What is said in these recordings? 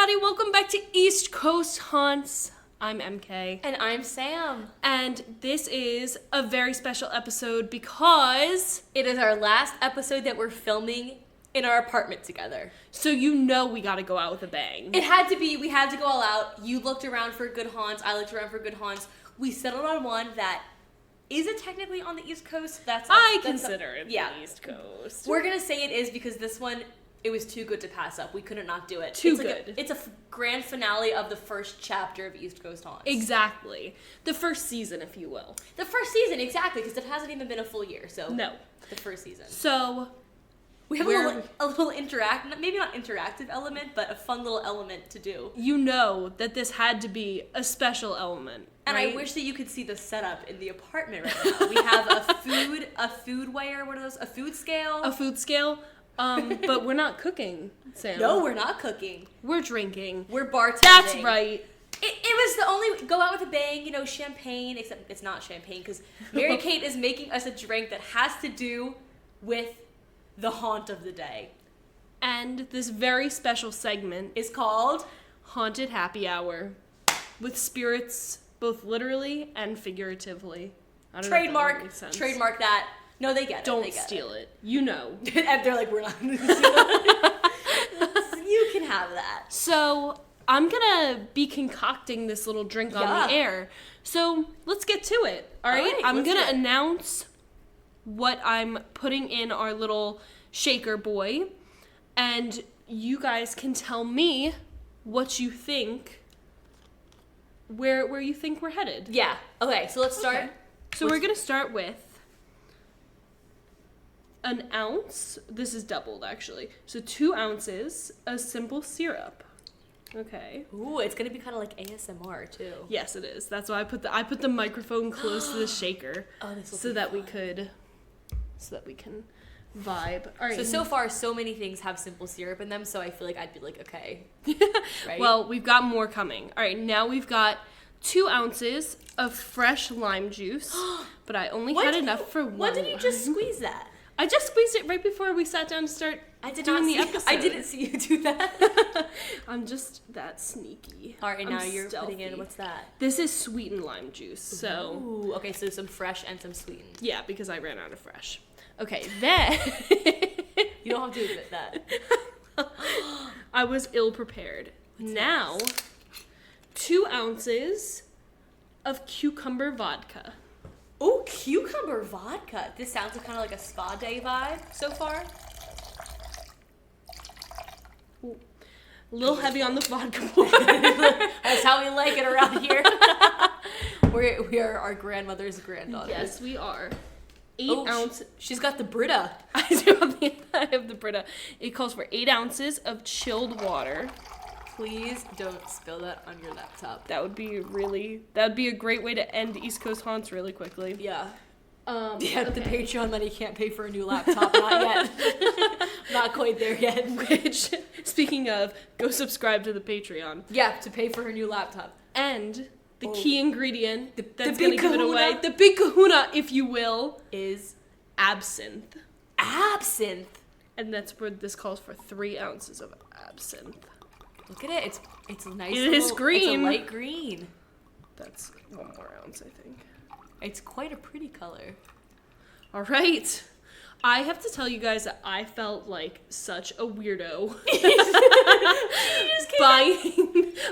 everybody, welcome back to East Coast Haunts. I'm MK. And I'm Sam. And this is a very special episode because it is our last episode that we're filming in our apartment together. So you know we gotta go out with a bang. It had to be, we had to go all out. You looked around for good haunts, I looked around for good haunts. We settled on one that isn't technically on the East Coast. I consider it the East Coast. We're gonna say it is because this one, it was too good to pass up. We couldn't not do it. Too good. It's a grand finale of the first chapter of East Coast Haunts. Exactly. The first season, if you will. The first season, exactly, because it hasn't even been a full year, so. No. The first season. So, we have a little maybe not interactive element, but a fun little element to do. You know that this had to be a special element, and right? I wish that you could see the setup in the apartment right now. We have a food weigher, what are those? A food scale? A food scale. But we're not cooking, Sam. No, we're not cooking. We're drinking. We're bartending. That's right. It was the only go out with a bang, you know, champagne, except it's not champagne because Mary Kate is making us a drink that has to do with the haunt of the day. And this very special segment is called Haunted Happy Hour with spirits both literally and figuratively. I don't know if that makes sense. Trademark that. No, they get it. Don't steal it. You know. And they're like, we're not going to steal it. You can have that. So, I'm going to be concocting this little drink on the air. So, let's get to it. All right? I'm going to announce what I'm putting in our little shaker boy. And you guys can tell me what you think, where you think we're headed. Yeah. Okay, so let's start. Okay. So, we're going to start with an ounce, this is doubled actually, so 2 ounces of simple syrup. Okay. Ooh, it's gonna be kind of like ASMR too. Yes, it is. That's why I put the microphone close to the shaker. Oh, this will so that we can vibe. All right. So far, so many things have simple syrup in them, so I feel like I'd be like, okay. Right? Well, we've got more coming. All right, now we've got 2 ounces of fresh lime juice, but I only had enough for one. When did you just squeeze that? I just squeezed it right before we sat down to start doing the episode. I didn't see you do that. I'm just that sneaky. All right, and now you're putting in, what's that? This is sweetened lime juice, so. Ooh, okay, so some fresh and some sweetened. Yeah, because I ran out of fresh. Okay, then. You don't have to admit that. I was ill-prepared. Now, 2 ounces of cucumber vodka. Ooh, cucumber vodka. This sounds kind of like a spa day vibe so far. Ooh. A little heavy on the vodka board. That's how we like it around here. We are our grandmother's granddaughters. Yes, we are. 8 ounces. She's got the Brita. I do. I have the Brita. It calls for 8 ounces of chilled water. Please don't spill that on your laptop. That would be a great way to end East Coast Haunts really quickly. Yeah. The Patreon money can't pay for a new laptop. Not yet. Not quite there yet. Which, speaking of, go subscribe to the Patreon. Yeah, to pay for her new laptop. And the key ingredient that's going to give it away, the big kahuna, if you will, is absinthe. Absinthe? And that's where this calls for 3 ounces of absinthe. Look at it. It's a nice It is green. It's a light green. That's 1 more ounce, I think. It's quite a pretty color. All right. I have to tell you guys that I felt like such a weirdo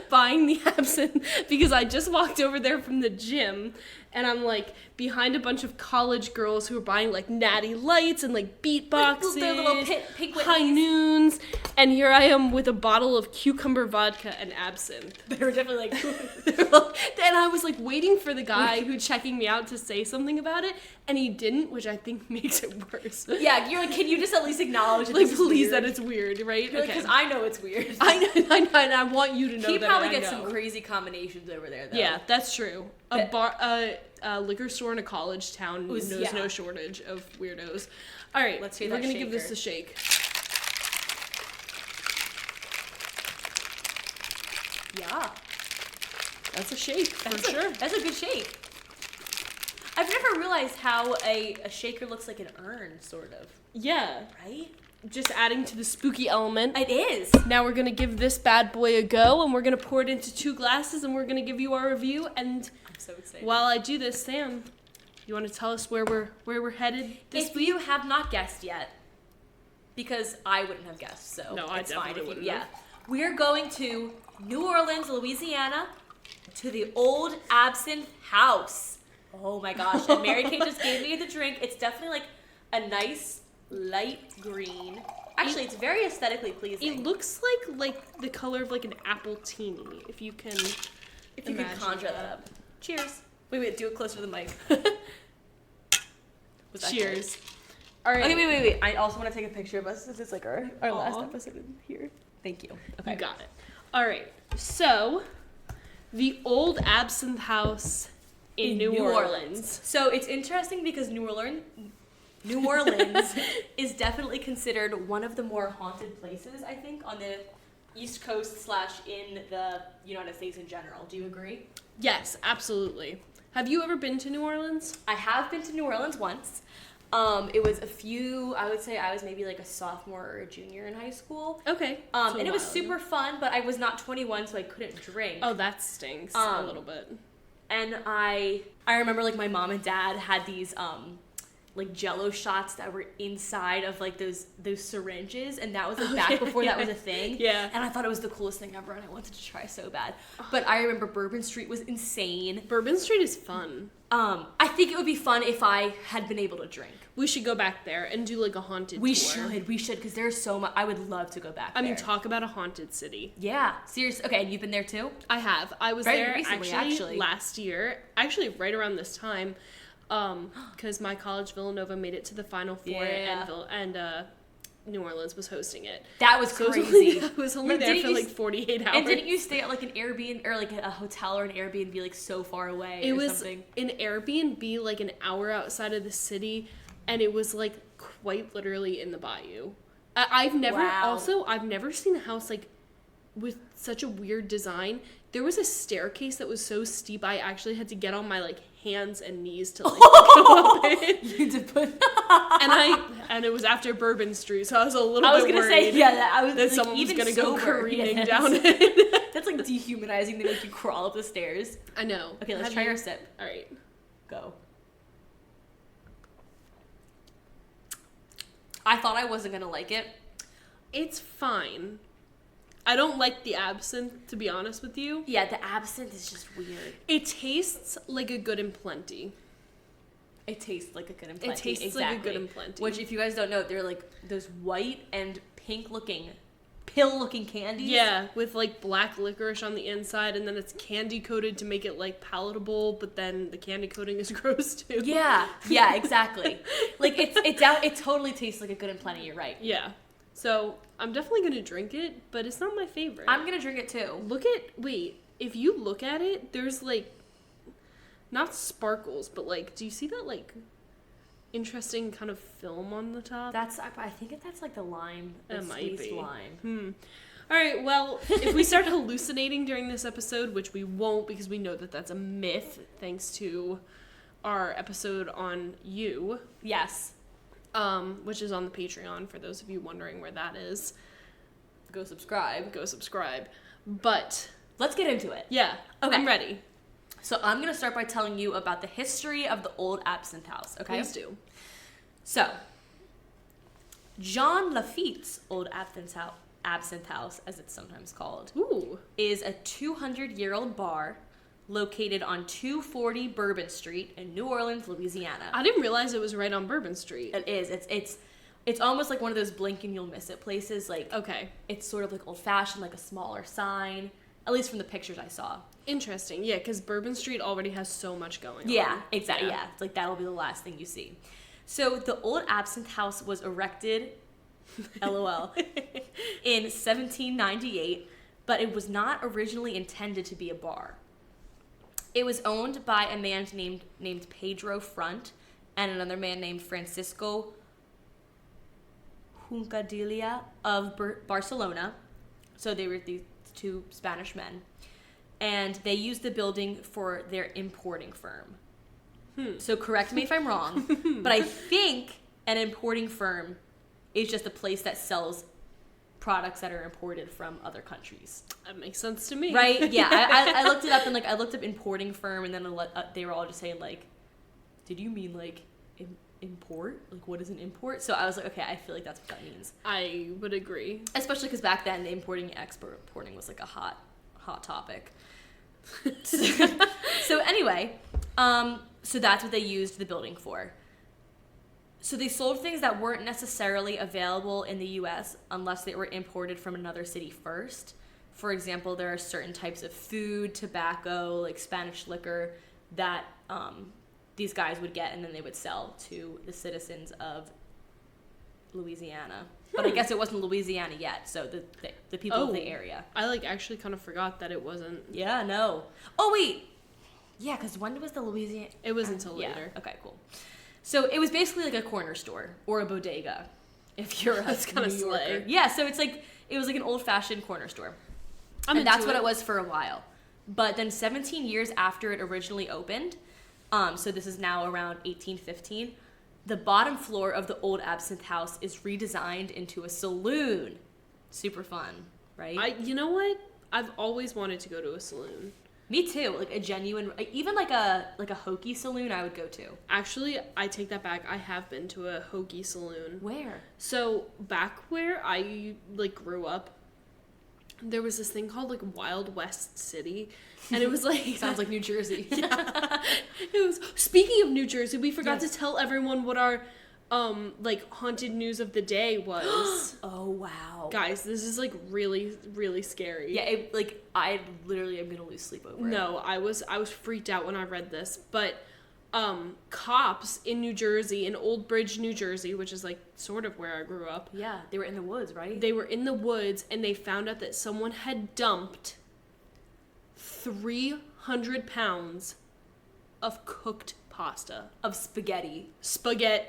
buying the absinthe because I just walked over there from the gym and I'm like behind a bunch of college girls who are buying like Natty Lights and like beatboxes, their little pink High Noons, and here I am with a bottle of cucumber vodka and absinthe. They were definitely like, and I was like waiting for the guy who's checking me out to say something about it, and he didn't, which I think makes it worse. Yeah, you're like, can you just at least acknowledge like, please, that it's weird, right? You're okay. Because I know it's weird. I know, and I want you to know that. He probably gets some crazy combinations over there, though. Yeah, that's true. A liquor store in a college town knows no shortage of weirdos. All right, let's hear we're that gonna shaker. give this a shake. Yeah, that's a shake for sure. That's a good shake. I've never realized how a shaker looks like an urn, sort of. Yeah. Right? just adding to the spooky element. It is. Now we're going to give this bad boy a go, and we're going to pour it into 2 glasses, and we're going to give you our review. And I'm so excited. while I do this, Sam, you want to tell us where we're headed this week? If you have not guessed yet, because I wouldn't have guessed, so no, I it's definitely fine if you, wouldn't. Yeah. We're going to New Orleans, Louisiana, to the old Absinthe House. Oh my gosh. And Mary Kate just gave me the drink. It's definitely like a nice light green. Actually, it's very aesthetically pleasing. It looks like the color of like an apple teeny, if you can conjure that up. Cheers. Wait, do it closer to the mic. Cheers. All right. Okay, wait. I also want to take a picture of us since it's like our last episode in here. Thank you. Okay. You got it. All right. So, the old Absinthe House in New Orleans. So, it's interesting because New Orleans is definitely considered one of the more haunted places, I think, on the East Coast / in the United States in general. Do you agree? Yes, absolutely. Have you ever been to New Orleans? I have been to New Orleans once. It was I would say I was maybe like a sophomore or a junior in high school. Okay. And it was super fun, but I was not 21, so I couldn't drink. Oh, that stinks a little bit. And I remember like my mom and dad had these like Jello shots that were inside of like those syringes, and that was like back before that was a thing. Yeah. And I thought it was the coolest thing ever, and I wanted to try so bad. But I remember Bourbon Street was insane. Bourbon Street is fun. I think it would be fun if I had been able to drink. We should go back there and do like a haunted tour. We should, because there's so much. I would love to go back there. I mean, talk about a haunted city. Yeah, seriously. Okay, and you've been there too? I have. I was Very there recently, actually last year. Actually, right around this time, because my college Villanova made it to the Final Four, and New Orleans was hosting it. That was crazy. I was only there for like 48 hours. And didn't you stay at like an Airbnb or like a hotel or an Airbnb like so far away? It or was something? an Airbnb like an hour outside of the city, and it was like quite literally in the bayou. I've never seen a house like with such a weird design. There was a staircase that was so steep I actually had to get on my like hands and knees to like go up it. You had to put and it was after Bourbon Street, so I was a little bit worried that someone was gonna go careening down it. That's like dehumanizing. They make you crawl up the stairs. I know. Okay, let's try our sip. All right, go. I thought I wasn't gonna like it. It's fine. I don't like the absinthe, to be honest with you. Yeah, the absinthe is just weird. It tastes like a Good and Plenty. It tastes like a Good and Plenty. It tastes like a Good and Plenty. Which, if you guys don't know, they're like those white and pink-looking, pill-looking candies. Yeah, with like black licorice on the inside, and then it's candy-coated to make it like palatable, but then the candy coating is gross too. Yeah, exactly. Like, it totally tastes like a Good and Plenty, you're right. Yeah. So, I'm definitely going to drink it, but it's not my favorite. I'm going to drink it too. If you look at it, there's like, not sparkles, but like, do you see that like interesting kind of film on the top? I think that's like the lime. That might be. Lime. All right, well, if we start hallucinating during this episode, which we won't because we know that that's a myth thanks to our episode on you. Yes. Which is on the Patreon for those of you wondering where that is. Go subscribe. But let's get into it. Yeah. Okay. I'm ready. So I'm going to start by telling you about the history of the old Absinthe House, okay? Please do. So, Jean Lafitte's old Absinthe House, as it's sometimes called, is a 200-year-old bar located on 240 Bourbon Street in New Orleans, Louisiana. I didn't realize it was right on Bourbon Street. It is. It's almost like one of those blink and you'll miss it places. Like, okay. It's sort of like old-fashioned, like a smaller sign, at least from the pictures I saw. Interesting. Yeah, because Bourbon Street already has so much going on. Yeah, exactly. Yeah. It's like that'll be the last thing you see. So the old Absinthe House was erected, LOL, in 1798, but it was not originally intended to be a bar. It was owned by a man named Pedro Front and another man named Francisco Juncadilla of Barcelona. So they were these two Spanish men. And they used the building for their importing firm. So correct me if I'm wrong, but I think an importing firm is just a place that sells products that are imported from other countries. That makes sense to me. Right? Yeah. I looked it up, and like I looked up importing firm, and then they were all just saying like, did you mean like import? Like, what is an import? So I was like, okay, I feel like that's what that means. I would agree. Especially because back then, the importing and exporting was like a hot topic. So anyway, so that's what they used the building for. So they sold things that weren't necessarily available in the U.S. unless they were imported from another city first. For example, there are certain types of food, tobacco, like Spanish liquor that these guys would get, and then they would sell to the citizens of Louisiana. But I guess it wasn't Louisiana yet, so the people of the area. I like actually kind of forgot that it wasn't. Yeah, no. Oh, wait. Yeah, because when was the Louisiana? It was until later. Okay, cool. So it was basically like a corner store or a bodega, if you're a New Yorker. Yeah, so it's like, it was like an old-fashioned corner store. And that's what it was for a while. But then 17 years after it originally opened, so this is now around 1815, the bottom floor of the old Absinthe house is redesigned into a saloon. Super fun, right? You know what? I've always wanted to go to a saloon. Me too. Like a genuine, even like a hokey saloon I would go to. Actually, I take that back. I have been to a hokey saloon. Where? So back where I like grew up, there was this thing called like Wild West City, and it was like sounds like New Jersey. Yeah. It was. Speaking of New Jersey, we forgot to tell everyone what our like haunted news of the day was. Oh wow, guys, this is like really, really scary. Yeah, I literally am gonna lose sleep over it. No, I was freaked out when I read this, but cops in New Jersey, in Old Bridge, New Jersey, which is like sort of where I grew up. Yeah, they were in the woods, right? They were in the woods, and they found out that someone had dumped 300 pounds of cooked pasta. Of spaghetti. Spaghetti.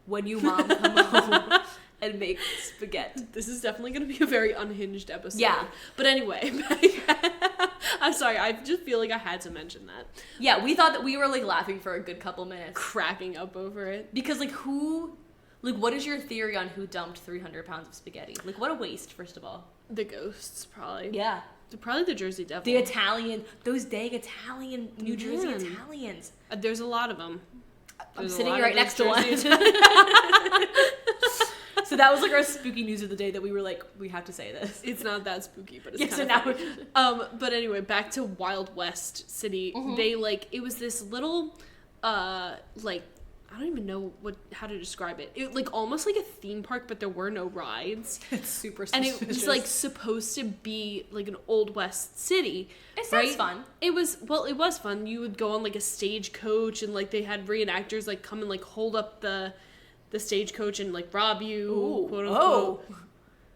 When you mom come home and make spaghetti. This is definitely going to be a very unhinged episode. Yeah. But anyway, I'm sorry, I just feel like I had to mention that. Yeah, we thought that we were like laughing for a good couple minutes. Cracking up over it. Because what is your theory on who dumped 300 pounds of spaghetti? Like, what a waste, first of all. The ghosts, probably. Yeah. Probably the Jersey Devil. The Italian, those dang Italian, New Jersey Italians. There's a lot of them. I'm sitting right next to one. So that was like our spooky news of the day that we were like, we have to say this. It's not that spooky, but it's yes, kind of funny. But anyway, back to Wild West City. Mm-hmm. They it was this little I don't even know how to describe it. It like almost like a theme park, but there were no rides. It's super suspicious. And it was like supposed to be like an Old West city. It sounds fun. It was fun. You would go on like a stagecoach, and like they had reenactors like come and like hold up the stagecoach and like rob you. Ooh. Quote unquote. Oh.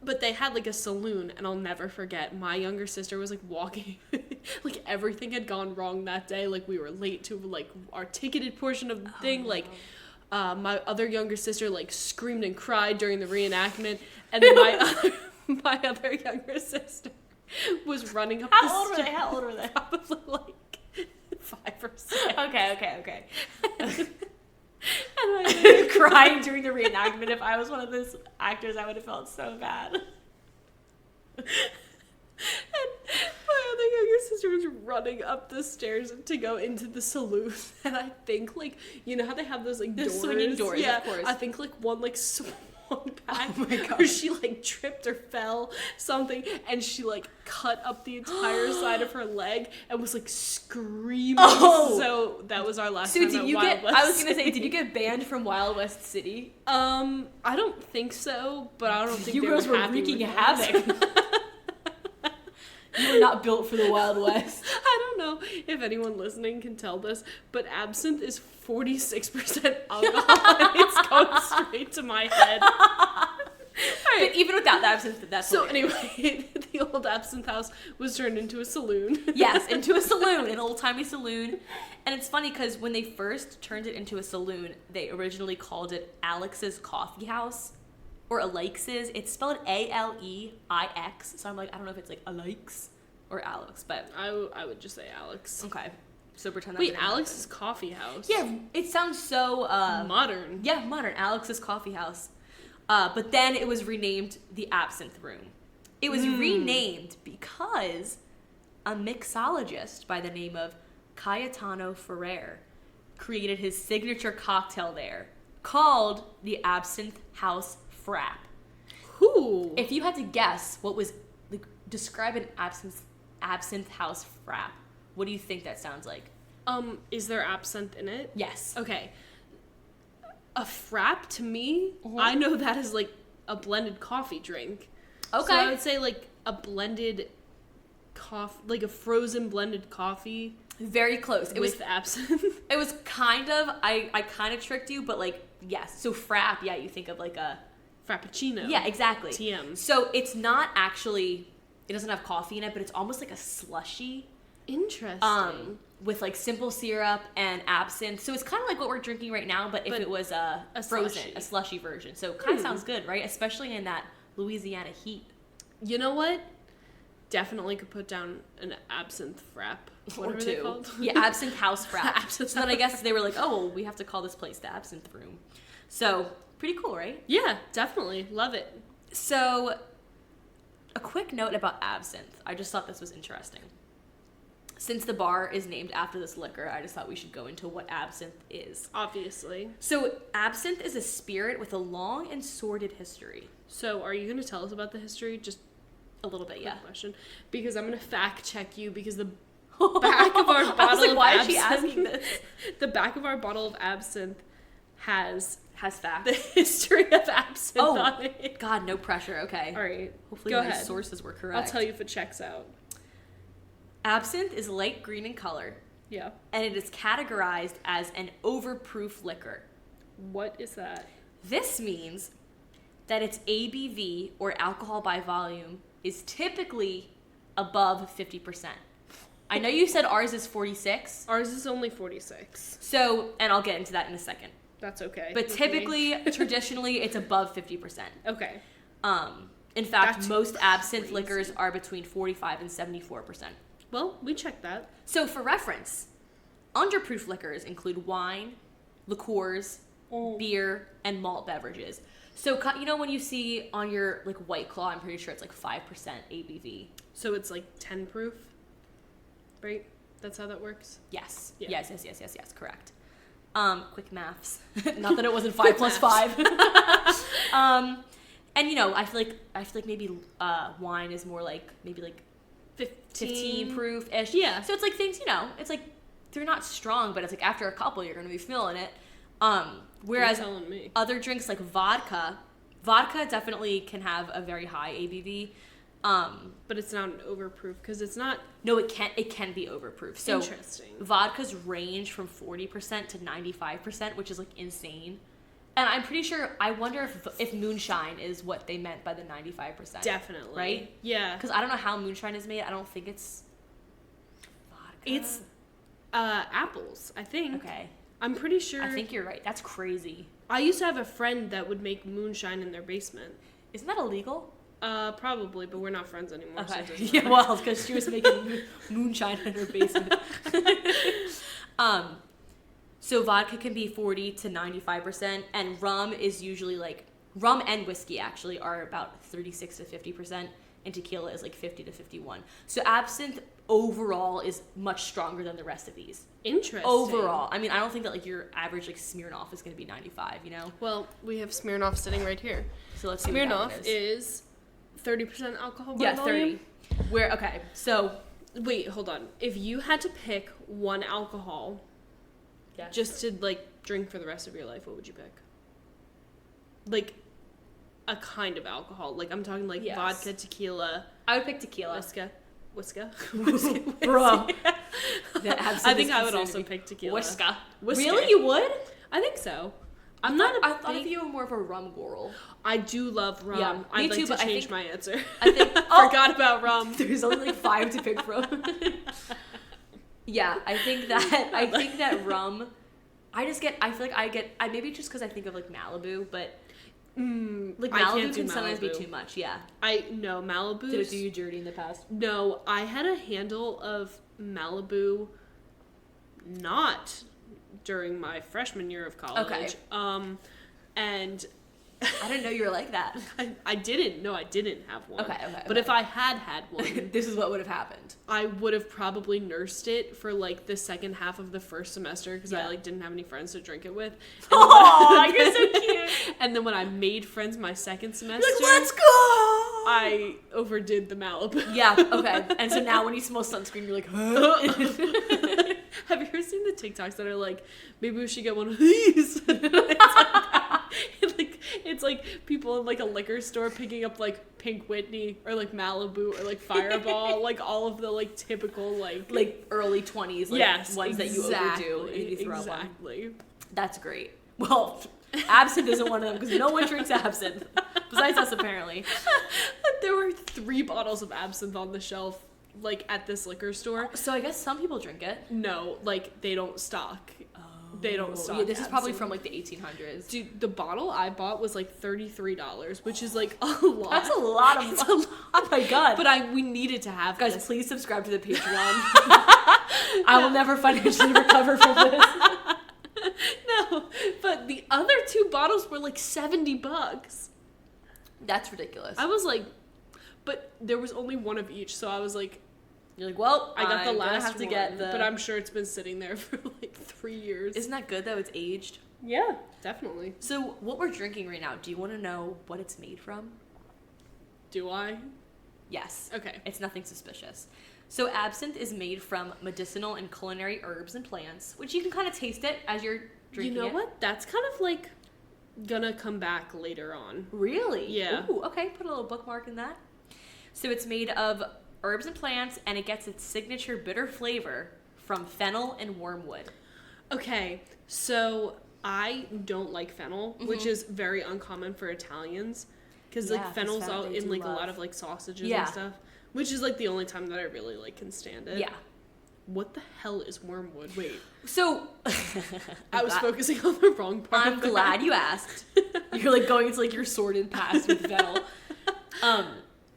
But they had like a saloon, and I'll never forget. My younger sister was like walking, like everything had gone wrong that day. Like we were late to like our ticketed portion of the thing. No. Like my other younger sister like screamed and cried during the reenactment, and then my other younger sister was running up the stairs. How old were they? Probably like 5 or 6. Okay. And I crying during the reenactment. If I was one of those actors, I would have felt so bad. And my other younger sister was running up the stairs to go into the saloon, and I think like, you know how they have those like doors? Swinging doors, yeah, of course. I think like one like swung back, oh my God, or she like tripped or fell something, and she like cut up the entire side of her leg and was like screaming. Oh! So that was our last so time did at you Wild get West I was gonna City. say, did you get banned from Wild West City? I don't think so, but I don't think you they girls were happy wreaking with havoc. You were not built for the Wild West. I don't know if anyone listening can tell this, but absinthe is 46% alcohol, and it's going straight to my head. But even without the absinthe, that's so hilarious. anyway, the old Absinthe house was turned into a saloon. Yes, into a saloon, an old-timey saloon. And it's funny because when they first turned it into a saloon, they originally called it Alex's Coffee House. Or Alex's. It's spelled Aleix. So I'm like, I don't know if it's like Alex or Alex, but I would just say Alex. Okay. So pretend that. Wait, Alex's Coffee House? Yeah, it sounds so modern. Yeah, modern. Alex's Coffee House. But then it was renamed the Absinthe Room. It was renamed because a mixologist by the name of Cayetano Ferrer created his signature cocktail there called the Absinthe House Frap. Ooh. If you had to guess what was, like, describe an absinthe house frap, what do you think that sounds like? Is there absinthe in it? Yes. Okay. A frap, to me, I know that is like a blended coffee drink. Okay. So I would say like a blended coffee, like a frozen blended coffee. Very close. It with was absinthe. It was kind of, I kind of tricked you, but like, yes. So frap, yeah, you think of like a Frappuccino. Yeah, exactly. TM. So it's not actually, it doesn't have coffee in it, but it's almost like a slushy. Interesting. With like simple syrup and absinthe. So it's kind of like what we're drinking right now, but if it was a frozen, slushy. a slushy version. So it kind of sounds good, right? Especially in that Louisiana heat. You know what? Definitely could put down an absinthe frap. What Or are they two. called? Yeah, Absinthe House Frap. Absinthe So then I guess they were like, oh, well, we have to call this place the Absinthe Room. So pretty cool, right? Yeah, definitely. Love it. So a quick note about absinthe. I just thought this was interesting. Since the bar is named after this liquor, I just thought we should go into what absinthe is. Obviously. So absinthe is a spirit with a long and sordid history. So are you going to tell us about the history? Just A little bit, quick yeah. question. Because I'm going to fact check you because the back of our bottle of why absinthe, is she asking this? The back of our bottle of absinthe has facts. the history of absinthe on it. God, no pressure. Okay. All right. Hopefully Go my ahead. sources were correct. I'll tell you if it checks out. Absinthe is light green in color, Yeah. and it is categorized as an overproof liquor. What is that? This means that its ABV, or alcohol by volume, is typically above 50%. I know you said ours is 46. Ours is only 46. So, and I'll get into that in a second. That's okay. But with me. typically, traditionally, it's above 50%. Okay. In fact, That's most absinthe crazy. liquors are between 45 and 74%. Well, we checked that. So for reference, underproof liquors include wine, liqueurs, beer, and malt beverages. So, you know when you see on your like White Claw, I'm pretty sure it's like 5% ABV. So it's like 10 proof, right? That's how that works? Yes. Yeah. Yes, correct. Quick maths. Not that it wasn't 5 plus 5. And you know, I feel like maybe wine is more like maybe like 15 proof-ish. Yeah. So it's like things, you know, it's like they're not strong, but it's like after a couple you're going to be feeling it. Whereas You're telling me. other drinks like vodka definitely can have a very high ABV. But it's not an overproof because it's not. No, it can be overproof. So Interesting. vodkas range from 40% to 95%, which is like insane. And I'm pretty sure, I wonder if moonshine is what they meant by the 95%. Definitely. Right? Yeah. Because I don't know how moonshine is made. I don't think it's vodka. It's apples, I think. Okay. I'm pretty sure. I think you're right. That's crazy. I used to have a friend that would make moonshine in their basement. Isn't that illegal? Probably, but we're not friends anymore. So it Okay. doesn't Yeah, matter. well, because she was making moonshine in her basement. So vodka can be 40 to 95%, and rum is usually like, rum and whiskey actually are about 36 to 50%, and tequila is like 50 to 51. So absinthe overall is much stronger than the rest of these. Interesting. Overall. I mean, I don't think that like your average like Smirnoff is going to be 95, you know? Well, we have Smirnoff sitting right here. So let's see what that one Smirnoff is. is 30% alcohol by Yeah, volume. 30. Where, okay, so... Wait, hold on. If you had to pick one alcohol Yeah. just to like drink for the rest of your life, what would you pick? Like a kind of alcohol. Like I'm talking like Yes. vodka, tequila, I would pick tequila. whiskey. Bro. I think I would also pick tequila. Whiskey. Whiskey. Really? You would? I think so. I thought of you were more of a rum girl. I do love rum. Yeah, me I'd like too, to but I change think- my answer. I think Forgot about rum. There's only like 5 to pick from. Yeah, I think that rum. I feel like I maybe just because I think of like Malibu, but like I Malibu can't do can sometimes be Malibu. too much. Yeah. No, Malibu. Did it do you dirty in the past? No, I had a handle of Malibu not during my freshman year of college. Okay. And I didn't know you were like that. I didn't have one. Okay. But if I had one, this is what would have happened. I would have probably nursed it for like the second half of the first semester because I like didn't have any friends to drink it with. Oh, you're so cute. And then when I made friends my second semester, like, let's go. I overdid the Malibu. Yeah. Okay. And so now when you smell sunscreen, you're like, huh? Have you ever seen the TikToks that are like, maybe we should get one of these? It's like people in like a liquor store picking up like Pink Whitney or like Malibu or like Fireball, like all of the like typical like early 20s, ones that you overdo and you throw up on. That's great. Well, absinthe isn't one of them because no one drinks absinthe besides us apparently. There were 3 bottles of absinthe on the shelf like at this liquor store. So I guess some people drink it. No, like they don't stock. They don't stock. Yeah, this is probably absinthe. from like the 1800s. Dude, the bottle I bought was like $33, which is like a lot. That's a lot of money. Oh my god. But we needed to have Guys, this. please subscribe to the Patreon. I will never financially recover from this. No, but the other 2 bottles were like $70. That's ridiculous. I was like, but there was only one of each, so I was like, you're like, well, I got the last have to one, get the... but I'm sure it's been sitting there for like 3 years. Isn't that good though? It's aged. Yeah, definitely. So what we're drinking right now, do you want to know what it's made from? Do I? Yes. Okay. It's nothing suspicious. So absinthe is made from medicinal and culinary herbs and plants, which you can kind of taste it as you're drinking it. You know what? That's kind of like gonna come back later on. Really? Yeah. Ooh, okay. Put a little bookmark in that. So it's made of herbs and plants, and it gets its signature bitter flavor from fennel and wormwood. Okay, so I don't like fennel, which is very uncommon for Italians, because like fennel's all in like a lot of like sausages and stuff, which is like the only time that I really like can stand it. Yeah. What the hell is wormwood? Wait. So I was focusing on the wrong part. I'm glad you asked. You're like going into like your sordid past with fennel.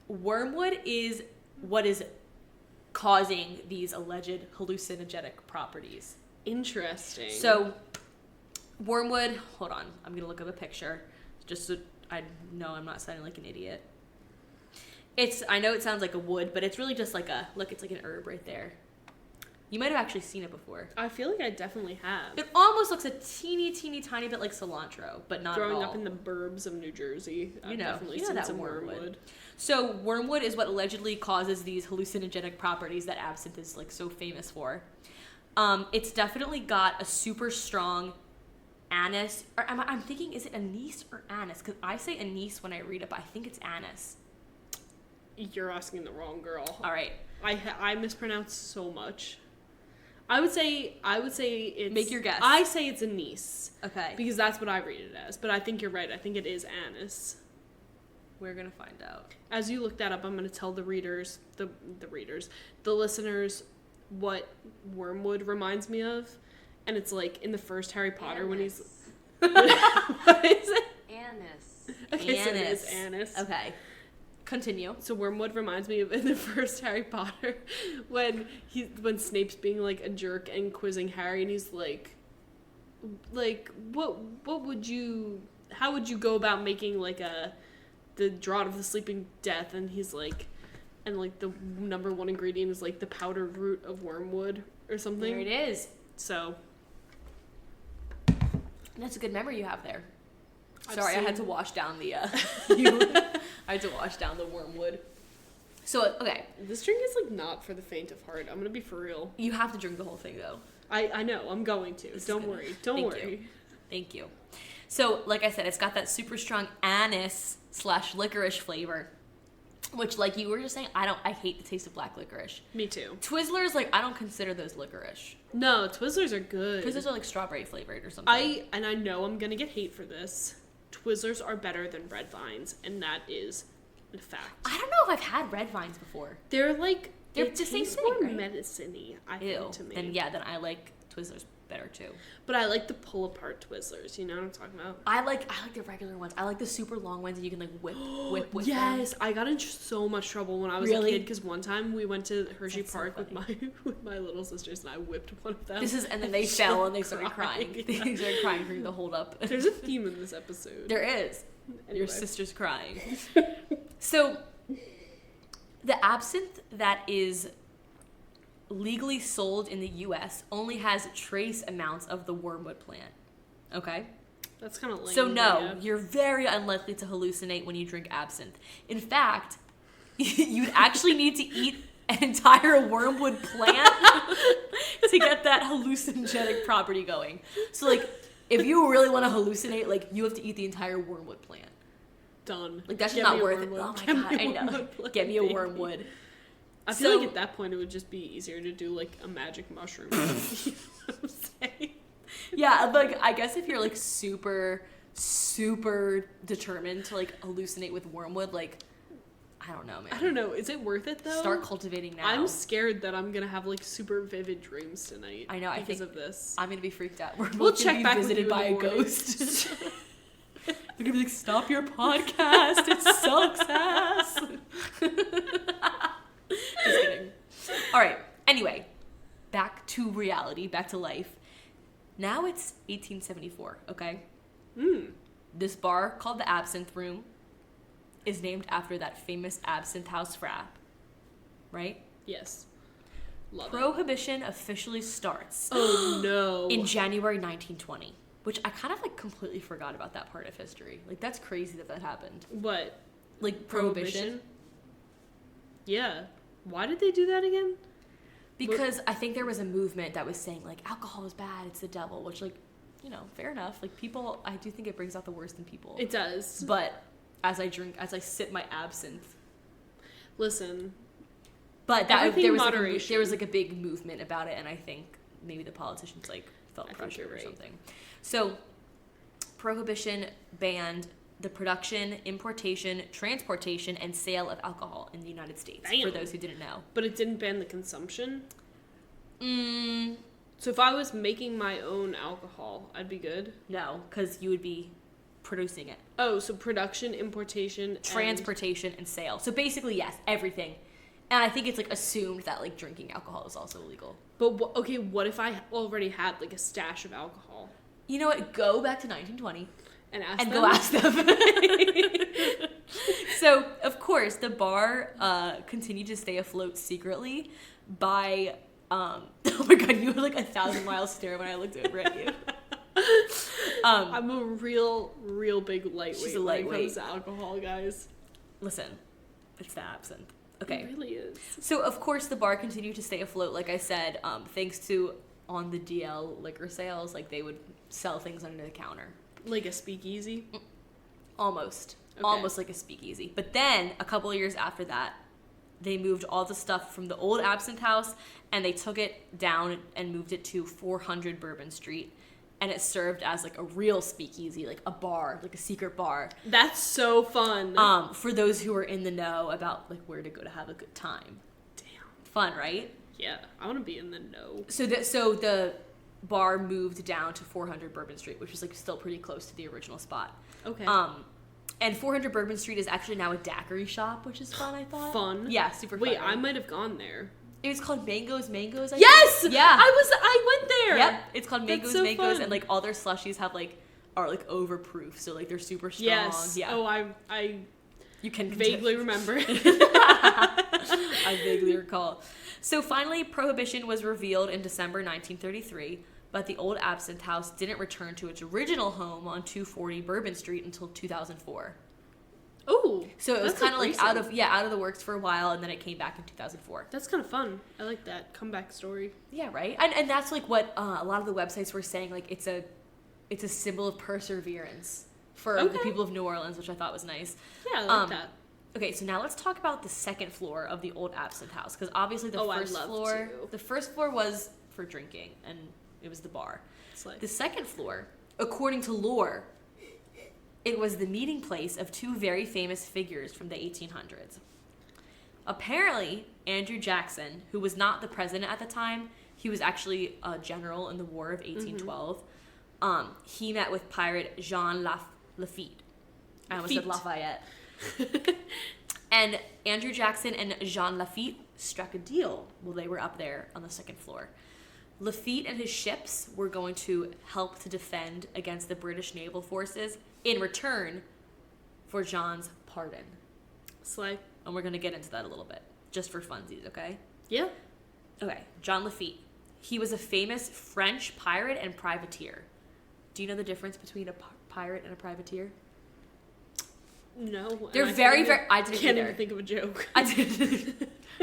Wormwood is what is causing these alleged hallucinogenic properties. Interesting. So, wormwood, hold on, I'm going to look up a picture just so I know I'm not sounding like an idiot. I know it sounds like a wood, but it's really just like it's like an herb right there. You might have actually seen it before. I feel like I definitely have. It almost looks a teeny tiny bit like cilantro, but not Growing at all. up in the burbs of New Jersey, I've definitely seen that some wormwood. So wormwood is what allegedly causes these hallucinogenic properties that absinthe is like so famous for. It's definitely got a super strong anise. Or I'm thinking, is it anise or anise? Because I say anise when I read it, but I think it's anise. You're asking the wrong girl. All right. I mispronounce so much. I would say it's... Make your guess. I say it's anise. Okay. Because that's what I read it as. But I think you're right. I think it is anise. We're going to find out. As you look that up, I'm going to tell the listeners what wormwood reminds me of. And it's like in the first Harry Potter when he's... What is it? Anise. Okay, anise. so it is anise. Okay. Continue. So wormwood reminds me of in the first Harry Potter when Snape's being like a jerk and quizzing Harry, and he's like what would you, how would you go about making like the draught of the sleeping death? And he's like, and like the number 1 ingredient is like the powdered root of wormwood or something. There it is. So that's a good memory you have there. I've Sorry, I seen- had to wash down the I had to wash down the wormwood. So, okay. This drink is like not for the faint of heart. I'm gonna be for real. You have to drink the whole thing though. I know, I'm going to. Don't worry. Don't worry. Thank you. So, like I said, it's got that super strong anise/licorice flavor, which, like you were just saying, I hate the taste of black licorice. Me too. Twizzlers, like, I don't consider those licorice. No, Twizzlers are good. Twizzlers are like strawberry flavored or something. I know I'm gonna get hate for this. Twizzlers are better than red vines, and that is a fact. I don't know if I've had red vines before. They're like They're they the same taste thing, more right? medicine-y, I Ew. think, to me. Then I like Twizzlers better too. But I like the pull apart Twizzlers. You know what I'm talking about? I like the regular ones. I like the super long ones that you can like whip with Yes, them. I got in so much trouble when I was Really? a kid because one time we went to Hershey That's so Park with funny. my little sisters and I whipped one of them. And then they fell and they started crying. Yeah. They started crying during the hold up. There's a theme in this episode. There is. Your sister's crying. So, the absinthe that is legally sold in the U.S. only has trace amounts of the wormwood plant. Okay? That's kind of lame. So no, you're very unlikely to hallucinate when you drink absinthe. In fact, you'd actually need to eat an entire wormwood plant to get that hallucinogenic property going. So like, if you really want to hallucinate, like, you have to eat the entire wormwood plant. Done. Like, that's just not worth it. Oh my god, I know. Get me a wormwood. I feel like at that point it would just be easier to do like a magic mushroom. You know what I'm saying? Yeah, like, I guess if you're like super determined to like hallucinate with wormwood, like, I don't know, man. I don't know. Is it worth it though? Start cultivating now. I'm scared that I'm gonna have like super vivid dreams tonight. I know. Because of this. I'm gonna be freaked out. We'll check back visited with you by a ghost. They're gonna be like, "Stop your podcast. It sucks ass." Just kidding. All right. Anyway, back to reality. Back to life. Now it's 1874. Okay. This bar called the Absinthe Room is named after that famous Absinthe House frap, right? Yes. Love Prohibition officially starts. Oh no. In January 1920, which I kind of like completely forgot about that part of history. Like, that's crazy that happened. What? Like prohibition? Yeah. Why did they do that again? Because I think there was a movement that was saying like alcohol is bad, it's the devil, which, like, you know, fair enough. Like, people, I do think it brings out the worst in people. It does. But as I sip my absinthe. Listen. But there was like a big movement about it, and I think maybe the politicians like felt pressure or something. So, prohibition banned the production, importation, transportation, and sale of alcohol in the United States. Damn. For those who didn't know. But it didn't ban the consumption? So if I was making my own alcohol, I'd be good? No, because you would be producing it. Oh, so production, importation, transportation, and sale. So basically, yes, everything. And I think it's like assumed that like drinking alcohol is also illegal. But okay, what if I already had like a stash of alcohol? You know what? Go back to 1920 and go ask them. So of course, the bar continued to stay afloat secretly by. Oh my god, you were like 1,000-mile stare when I looked over at you. I'm a real big lightweight. She's a lightweight. When it comes to alcohol, guys. Listen, it's the absinthe. Okay. It really is. So, of course, the bar continued to stay afloat, like I said, thanks to on the DL liquor sales. Like, they would sell things under the counter. Like a speakeasy? Almost. Okay. Almost like a speakeasy. But then, a couple of years after that, they moved all the stuff from the old Absinthe House, and they took it down and moved it to 400 Bourbon Street. And it served as like a real speakeasy, like a bar, like a secret bar. That's so fun. For those who are in the know about like where to go to have a good time. Damn. Fun, right? Yeah, I want to be in the know. So the bar moved down to 400 Bourbon Street, which is like still pretty close to the original spot. Okay. And 400 Bourbon Street is actually now a daiquiri shop, which is fun, I thought. Fun? Yeah, super fun. Wait, I might have gone there. It was called Mangoes, I yes! think. Yeah. I went there. Yep. It's called Mangoes, so fun. and like all their slushies are like overproof, so like they're super strong. Yes. Yeah. Oh, I you can vaguely remember. I vaguely recall. So finally, Prohibition was revealed in December 1933, but the old Absinthe House didn't return to its original home on 240 Bourbon Street until 2004. Oh, so it was kind of like out of the works for a while, and then it came back in 2004. That's kind of fun. I like that comeback story. Yeah, right. And that's like what a lot of the websites were saying. Like it's a symbol of perseverance for the people of New Orleans, which I thought was nice. Yeah, I like that. Okay, so now let's talk about the second floor of the old Absinthe House, because obviously the first floor was for drinking, and it was the bar. The second floor, according to lore, it was the meeting place of two very famous figures from the 1800s. Apparently, Andrew Jackson, who was not the president at the time, he was actually a general in the War of 1812. He met with pirate Jean Lafitte. I almost said Lafayette. And Andrew Jackson and Jean Lafitte struck a deal while they were up there on the second floor. Lafitte and his ships were going to help to defend against the British naval forces. In return, for Jean's pardon. Slay. And we're going to get into that a little bit, just for funsies, okay? Yeah. Okay, Jean Lafitte. He was a famous French pirate and privateer. Do you know the difference between a pirate and a privateer? No. They're very, very... I didn't can't either. even think of a joke. I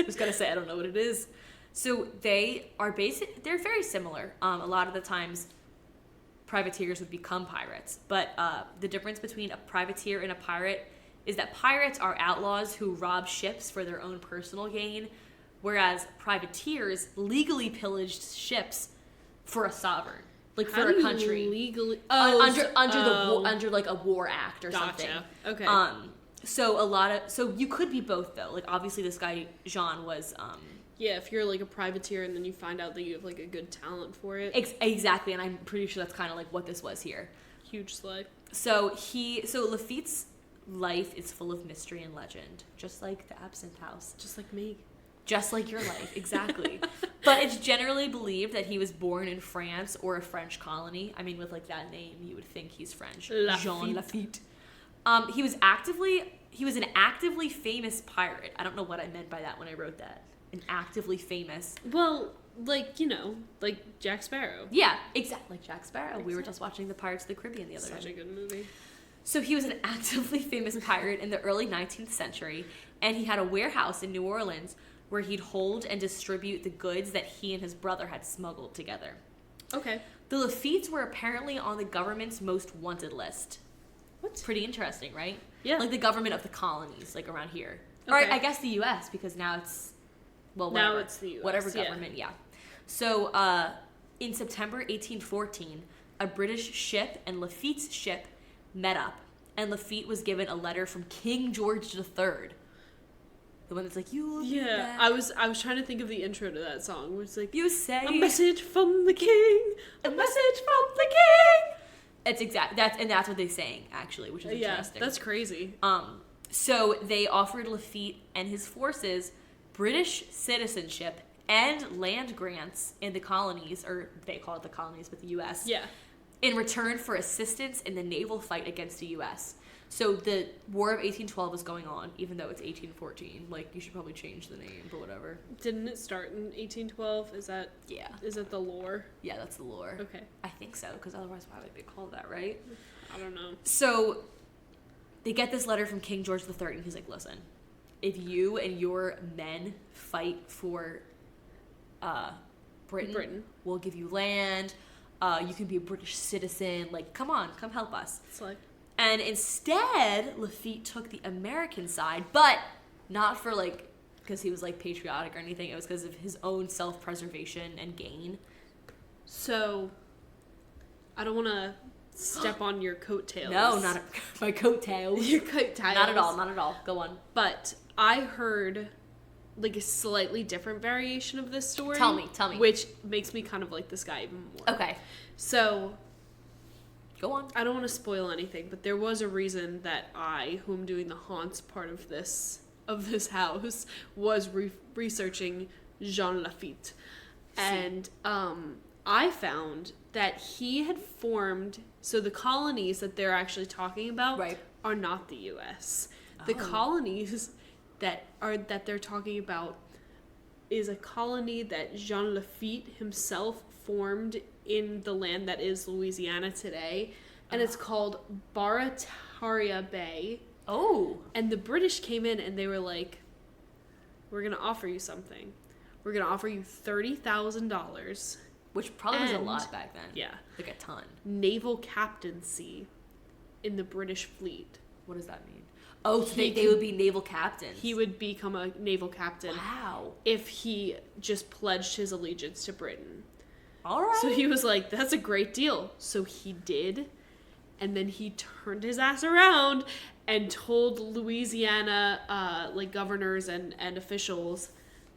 was going to say, I don't know what it is. So they are they're very similar. A lot of the times, privateers would become pirates. But the difference between a privateer and a pirate is that pirates are outlaws who rob ships for their own personal gain, whereas privateers legally pillaged ships for a sovereign, like for a country, legally under like a war act or something. Okay. So you could be both though. Like obviously this guy Jean was. Yeah, if you're like a privateer and then you find out that you have like a good talent for it. Exactly, and I'm pretty sure that's kind of like what this was here. Huge slay. So Lafitte's life is full of mystery and legend, just like the Absinthe house. Just like me. Just like your life, exactly. But it's generally believed that he was born in France or a French colony. I mean, with like that name, you would think he's French. Jean Lafitte. He was an actively famous pirate. I don't know what I meant by that when I wrote that. An actively famous. Well, like, you know, like Jack Sparrow. Yeah, exactly. Like Jack Sparrow. Exactly. We were just watching the Pirates of the Caribbean the other day. Such a good movie. So he was an actively famous pirate in the early 19th century, and he had a warehouse in New Orleans where he'd hold and distribute the goods that he and his brother had smuggled together. Okay. The Lafittes were apparently on the government's most wanted list. What? Pretty interesting, right? Yeah. Like the government of the colonies, like around here. Okay. Or I guess the U.S., because now it's, well, whatever. Now it's the U.S., whatever government, yeah. So in September 1814, a British ship and Lafitte's ship met up, and Lafitte was given a letter from King George III. The one that's like, you will be back. I was trying to think of the intro to that song, where it's like, you say a message from the king, a message from the king. It's that's what they sang actually, which is interesting. That's crazy. So they offered Lafitte and his forces British citizenship and land grants in the colonies, or they call it the colonies, but the U.S. Yeah. In return for assistance in the naval fight against the U.S. So the War of 1812 is going on, even though it's 1814. Like, you should probably change the name, but whatever. Didn't it start in 1812? Is that the lore? Yeah, that's the lore. Okay. I think so, because otherwise why would they call that, right? I don't know. So they get this letter from King George III, and he's like, listen, if you and your men fight for Britain, we'll give you land, you can be a British citizen, like, come on, come help us. It's like... And instead, Lafitte took the American side, but not for, like, because he was, like, patriotic or anything. It was because of his own self-preservation and gain. So, I don't want to step on your coattails. No, not my coattails. Your coattails. Not at all. Go on. But I heard, like, a slightly different variation of this story. Tell me. Which makes me kind of like this guy even more. Okay. So... Go on. I don't want to spoil anything, but there was a reason that I, who am doing the haunts part of this house, was researching Jean Lafitte. And I found that he had formed, so the colonies that they're actually talking about are not the U.S. The colonies that they're talking about is a colony that Jean Lafitte himself formed in the land that is Louisiana today, and it's called Barataria Bay. Oh. And the British came in and they were like, we're going to offer you something. We're going to offer you $30,000. Which probably was a lot back then. Yeah. Like a ton. Naval captaincy in the British fleet. What does that mean? Oh, so they would be naval captains. He would become a naval captain. Wow. If he just pledged his allegiance to Britain. All right. So he was like, that's a great deal. So he did. And then he turned his ass around and told Louisiana like governors and officials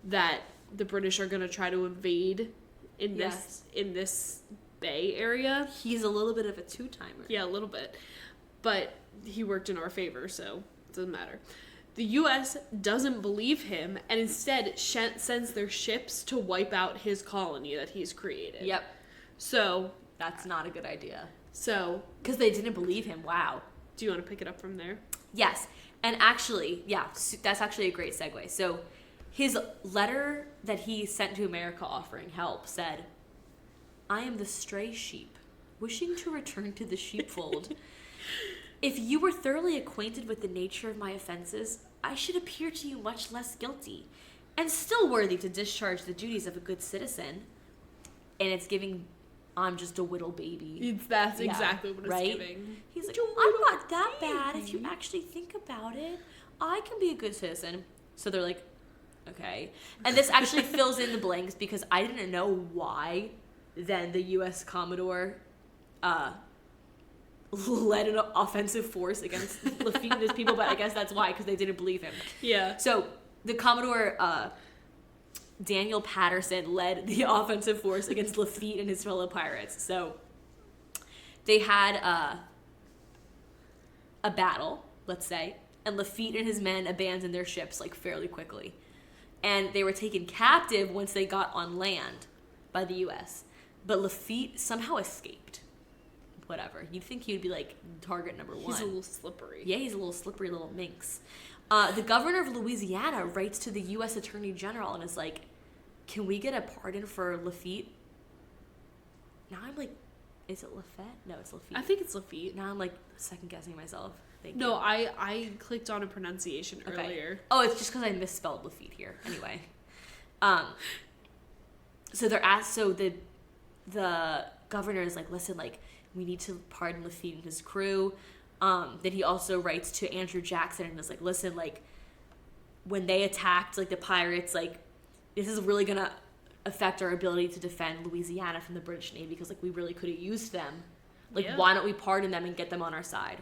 that the British are going to try to invade in this bay area. He's a little bit of a two-timer. Yeah, a little bit. But he worked in our favor, so it doesn't matter. The U.S. doesn't believe him and instead sends their ships to wipe out his colony that he's created. Yep. So... That's not a good idea. So... Because they didn't believe him. Wow. Do you want to pick it up from there? Yes. And actually, yeah, that's actually a great segue. So his letter that he sent to America offering help said, I am the stray sheep, wishing to return to the sheepfold. If you were thoroughly acquainted with the nature of my offenses, I should appear to you much less guilty, and still worthy to discharge the duties of a good citizen. And it's giving, I'm just a whittle baby. That's exactly what it's giving. He's like, I'm not that bad if you actually think about it. I can be a good citizen. So they're like, okay. And this actually fills in the blanks because I didn't know why then the U.S. Commodore led an offensive force against Lafitte and his people, but I guess that's why, because they didn't believe him. Yeah. So the Commodore Daniel Patterson led the offensive force against Lafitte and his fellow pirates. So they had a battle, let's say, and Lafitte and his men abandoned their ships like fairly quickly. And they were taken captive once they got on land by the U.S. But Lafitte somehow escaped. Whatever. You'd think he would be like target number one. He's a little slippery. Yeah, he's a little slippery little minx. The governor of Louisiana writes to the U.S. Attorney General and is like, can we get a pardon for Lafitte? Now I'm like, is it Lafette? No, it's Lafitte. I think it's Lafitte. Now I'm like second guessing myself. No, I clicked on a pronunciation earlier. Oh, it's just because I misspelled Lafitte here. Anyway. So they're asked, so the governor is like, listen, like, we need to pardon Lafitte and his crew. Then he also writes to Andrew Jackson and is like, listen, like, when they attacked, like, the pirates, like, this is really going to affect our ability to defend Louisiana from the British Navy because, like, we really could have used them. Like, why don't we pardon them and get them on our side?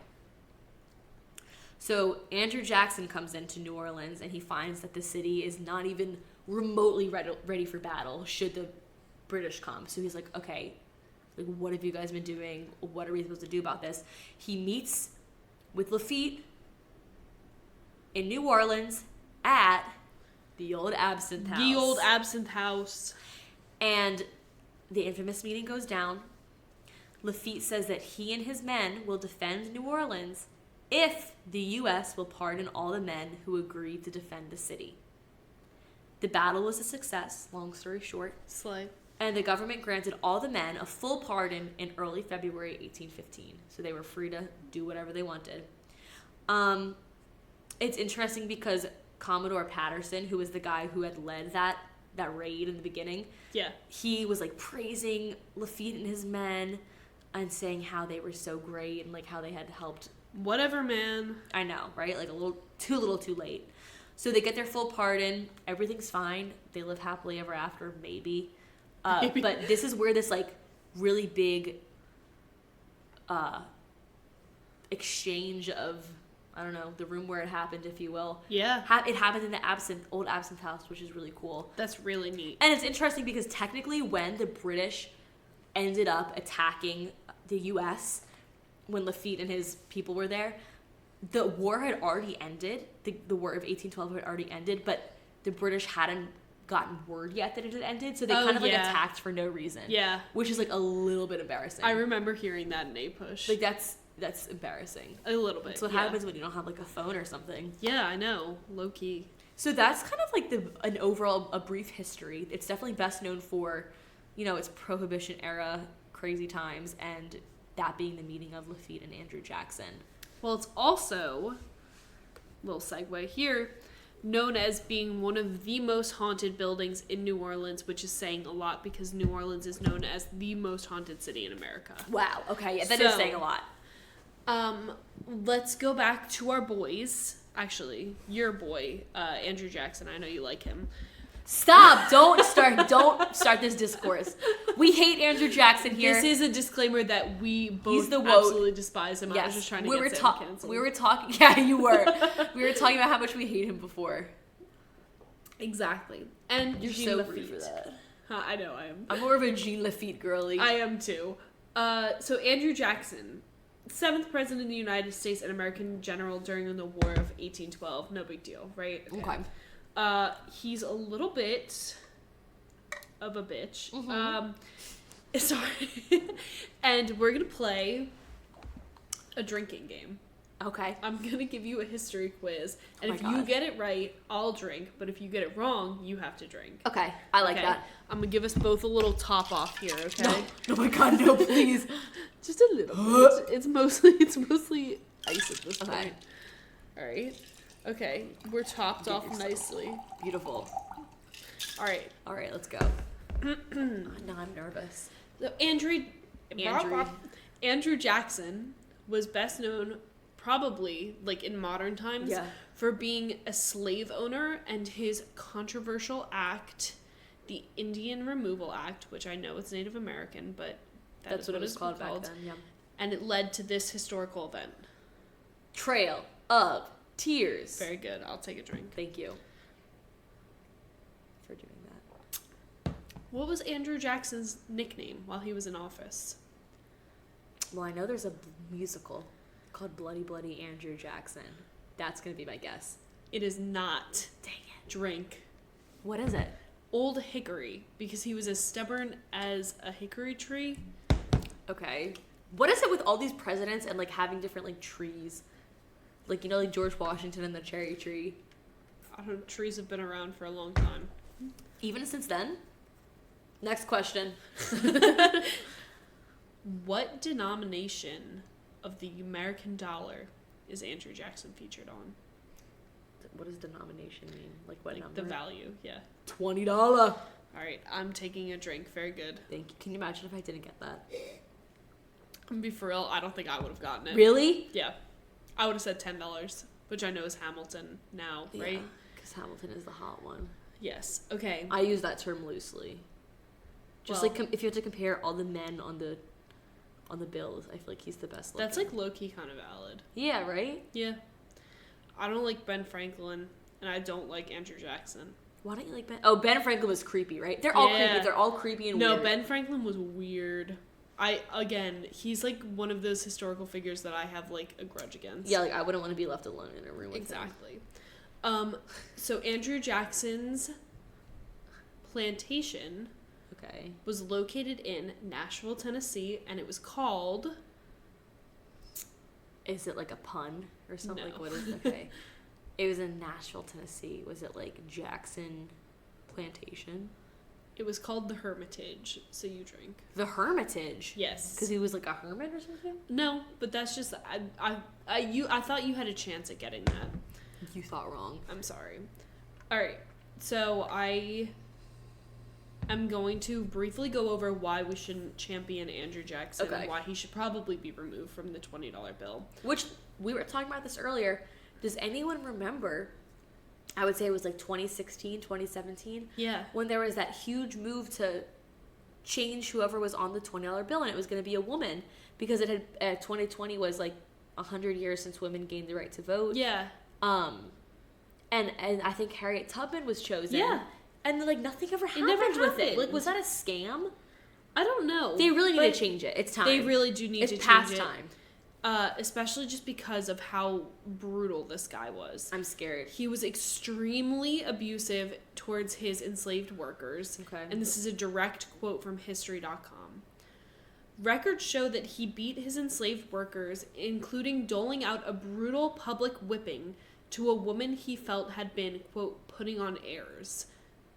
So Andrew Jackson comes into New Orleans and he finds that the city is not even remotely ready for battle should the British come. So he's like, okay, like, what have you guys been doing? What are we supposed to do about this? He meets with Lafitte in New Orleans at the old Absinthe House. The old Absinthe House. And the infamous meeting goes down. Lafitte says that he and his men will defend New Orleans if the U.S. will pardon all the men who agreed to defend the city. The battle was a success, long story short. Slay. And the government granted all the men a full pardon in early February 1815. So they were free to do whatever they wanted. It's interesting because Commodore Patterson, who was the guy who had led that raid in the beginning, he was like praising Lafitte and his men and saying how they were so great and like how they had helped. Whatever, man. I know, right? Like a little too late. So they get their full pardon. Everything's fine. They live happily ever after, maybe. But this is where this like really big exchange of, I don't know, the room where it happened, if you will. Yeah. It happened in the old Absinthe House, which is really cool. That's really neat. And it's interesting because technically when the British ended up attacking the U.S., when Lafitte and his people were there, the war had already ended. The War of 1812 had already ended, but the British hadn't gotten word yet that it had ended, so they kind of like attacked for no reason. Yeah. Which is like a little bit embarrassing. I remember hearing that in A-Push. Like that's embarrassing. A little bit. That's what happens when you don't have like a phone or something. Yeah, I know. Low key. So that's kind of like an overall a brief history. It's definitely best known for, you know, its Prohibition era crazy times and that being the meeting of Lafitte and Andrew Jackson. Well, it's also, little segue here, known as being one of the most haunted buildings in New Orleans, which is saying a lot because New Orleans is known as the most haunted city in America. Wow. Okay. Yeah, that is saying a lot. Let's go back to our boys. Actually, your boy, Andrew Jackson. I know you like him. Stop! Don't start this discourse. We hate Andrew Jackson here. This is a disclaimer that we both absolutely despise him. Yes. I was just trying to get Sam canceled. We were talking. Yeah, you were. We were talking about how much we hate him before. Exactly. And you're Jean so Lafitte. free for that. I know I am. I'm more of a Jean Lafitte girly. I am too. So Andrew Jackson, 7th president of the United States and American general during the War of 1812. No big deal, right? Okay. He's a little bit of a bitch. Mm-hmm. Sorry. And we're going to play a drinking game. Okay. I'm going to give you a history quiz. And if God. you get it right, I'll drink. But if you get it wrong, you have to drink. Okay. I like that. I'm going to give us both a little top off here, okay? No, my God, no, please. Just a little bit. It's mostly ice at this point. All right. Okay. We're topped off nicely. Beautiful. All right. All right, let's go. Now I'm nervous. So Andrew Jackson was best known probably like in modern times for being a slave owner, and his controversial act, the Indian Removal Act, which I know it's Native American, but that's what it was called back then. Yeah. And it led to this historical event. Trail of Tears. Very good. I'll take a drink. Thank you for doing that. What was Andrew Jackson's nickname while he was in office? Well, I know there's a musical called Bloody Bloody Andrew Jackson. That's going to be my guess. It is not. Dang it. Drink. What is it? Old Hickory, because he was as stubborn as a hickory tree. Okay. What is it with all these presidents and like having different like trees? Like, you know, like George Washington and the cherry tree. I don't know, trees have been around for a long time. Even since then? Next question. What denomination of the American dollar is Andrew Jackson featured on? What does denomination mean? Like what number? The value, yeah. $20. All right, I'm taking a drink. Very good. Thank you. Can you imagine if I didn't get that? I'm gonna be for real, I don't think I would have gotten it. Really? Yeah. I would have said $10, which I know is Hamilton now, right? Yeah, because Hamilton is the hot one. Yes. Okay. I use that term loosely. Just Well, like if you have to compare all the men on the bills, I feel like he's the best looking. that's like low-key kind of valid. Yeah, right? Yeah. I don't like Ben Franklin, and I don't like Andrew Jackson. Why don't you like Ben? Oh, Ben Franklin was creepy, right? They're all creepy. They're all creepy and weird. No, Ben Franklin was weird. He's like one of those historical figures that I have like a grudge against. Yeah, like I wouldn't want to be left alone in a room with him. Exactly. So Andrew Jackson's plantation was located in Nashville, Tennessee, and it was called... Is it like a pun or something? No. Like what is it? Okay. It was in Nashville, Tennessee. Was it like Jackson Plantation? It was called the Hermitage, so you drink. The Hermitage? Yes. Because he was like a hermit or something? No, but that's just... I thought you had a chance at getting that. You thought wrong. I'm sorry. All right. So I'm going to briefly go over why we shouldn't champion Andrew Jackson and why he should probably be removed from the $20 bill. Which, we were talking about this earlier. Does anyone remember, I would say it was like 2016, 2017? Yeah. When there was that huge move to change whoever was on the $20 bill, and it was going to be a woman because it had 2020 was like 100 years since women gained the right to vote. Yeah. And I think Harriet Tubman was chosen. Yeah. And like nothing ever happened with it. Like, was that a scam? I don't know. They really need to change it. It's time. They really do need to change it. It's past time. Especially just because of how brutal this guy was. I'm scared. He was extremely abusive towards his enslaved workers. Okay. And this is a direct quote from History.com. Records show that he beat his enslaved workers, including doling out a brutal public whipping to a woman he felt had been, quote, putting on airs.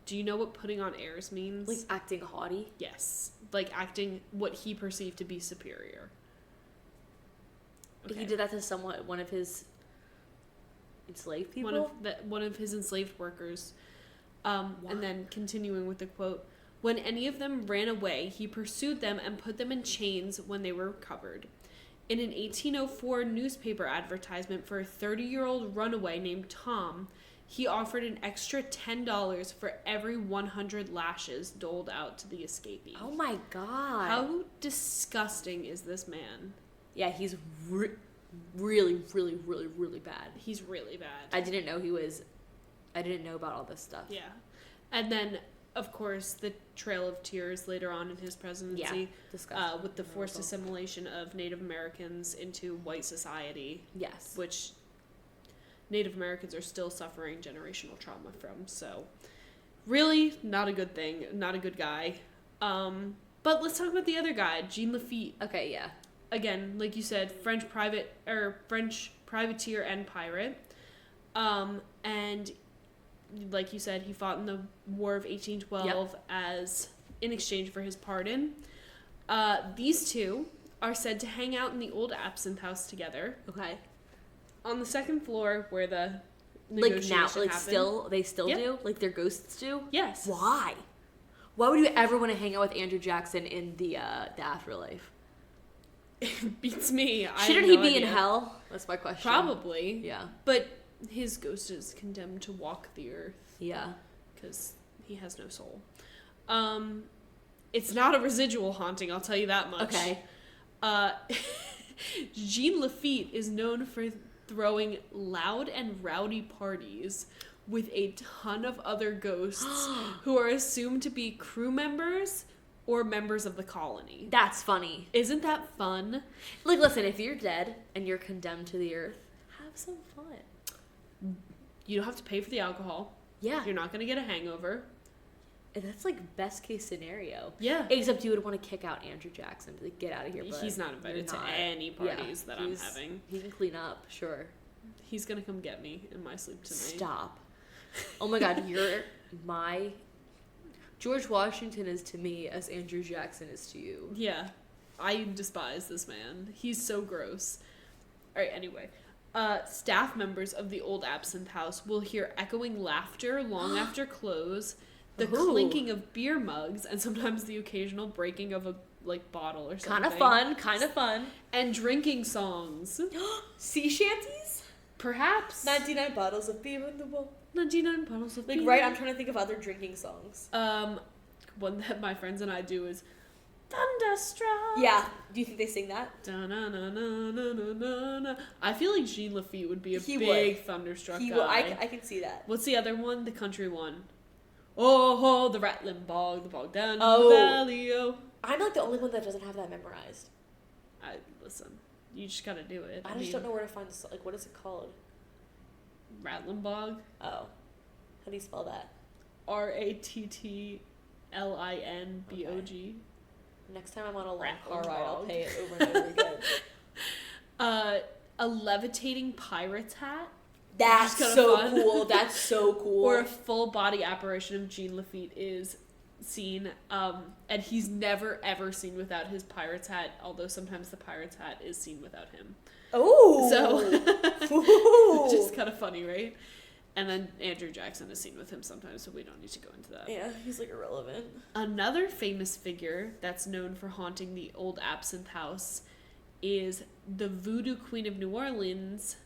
Do you know what putting on airs means? Like acting haughty? Yes. Like acting what he perceived to be superior. Okay. He did that to one of his enslaved people? One of his enslaved workers. And then continuing with the quote, when any of them ran away, he pursued them and put them in chains when they were recovered. In an 1804 newspaper advertisement for a 30-year-old runaway named Tom, he offered an extra $10 for every 100 lashes doled out to the escapee. Oh my God. How disgusting is this man? Yeah, he's really, really, really, really bad. He's really bad. I didn't know about all this stuff. Yeah. And then, of course, the Trail of Tears later on in his presidency. Yeah, with the forced assimilation of Native Americans into white society. Yes. Which Native Americans are still suffering generational trauma from. So, really, not a good thing. Not a good guy. But let's talk about the other guy, Jean Lafitte. Okay, yeah. Again, like you said, French privateer and pirate. And like you said, he fought in the War of 1812 as in exchange for his pardon. These two are said to hang out in the old Absinthe house together. Okay. On the second floor where the Like negotiation now, like happened. they still do? Like their ghosts do? Yes. Why? Why would you ever want to hang out with Andrew Jackson in the afterlife? It beats me. Shouldn't he be in hell? That's my question. Probably. Yeah. But his ghost is condemned to walk the earth. Yeah. Because he has no soul. It's not a residual haunting, I'll tell you that much. Okay. Jean Lafitte is known for throwing loud and rowdy parties with a ton of other ghosts who are assumed to be crew members or members of the colony. That's funny. Isn't that fun? Like, listen, if you're dead and you're condemned to the earth, have some fun. You don't have to pay for the alcohol. Yeah. You're not going to get a hangover. And that's like best case scenario. Yeah. Except you would want to kick out Andrew Jackson to like, get out of here. But he's not invited to any parties that I'm having. He can clean up, sure. He's going to come get me in my sleep tonight. Stop. Oh my God, you're my... George Washington is to me as Andrew Jackson is to you. Yeah. I despise this man. He's so gross. Alright, anyway. Staff members of the old Absinthe house will hear echoing laughter long after close, the clinking of beer mugs, and sometimes the occasional breaking of a bottle or something. Kind of fun. And drinking songs. Sea shanties? Perhaps. 99 bottles of beer in the bowl. 99 bottles of beer. Right, I'm trying to think of other drinking songs. One that my friends and I do is Thunderstruck. Yeah. Do you think they sing that? I feel like Jean Lafitte would be a big Thunderstruck guy. I can see that. What's the other one? The country one. Oh, the rattling bog, the bog down the valley, oh. I'm like the only one that doesn't have that memorized. Listen, you just gotta do it. I just don't know where to find this. Like, what is it called? Rattling bog. Oh. How do you spell that? Rattllinbog. Okay. Next time I'm on a long car ride, I'll pay it over and over again. A levitating pirate's hat. That's so fun. Cool. That's so cool. Or a full body apparition of Jean Lafitte is seen, and he's never ever seen without his pirate's hat, although sometimes the pirate's hat is seen without him. Oh! So, just kind of funny, right? And then Andrew Jackson is seen with him sometimes, so we don't need to go into that. Yeah, he's like irrelevant. Another famous figure that's known for haunting the old Absinthe house is the voodoo queen of New Orleans,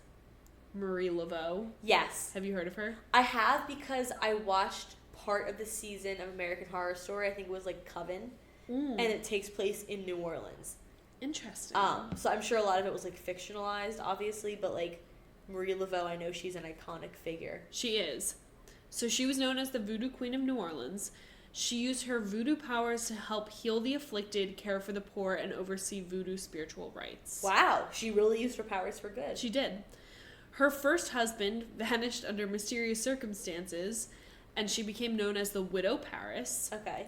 Marie Laveau. Yes. Have you heard of her? I have, because I watched part of the season of American Horror Story. I think it was like Coven. And it takes place in New Orleans. Interesting. So I'm sure a lot of it was like fictionalized, obviously, but like Marie Laveau, I know she's an iconic figure. She is. So she was known as the Voodoo Queen of New Orleans. She used her voodoo powers to help heal the afflicted, care for the poor, and oversee voodoo spiritual rites. Wow, she really used her powers for good. She did. Her first husband vanished under mysterious circumstances, and she became known as the Widow Paris. Okay.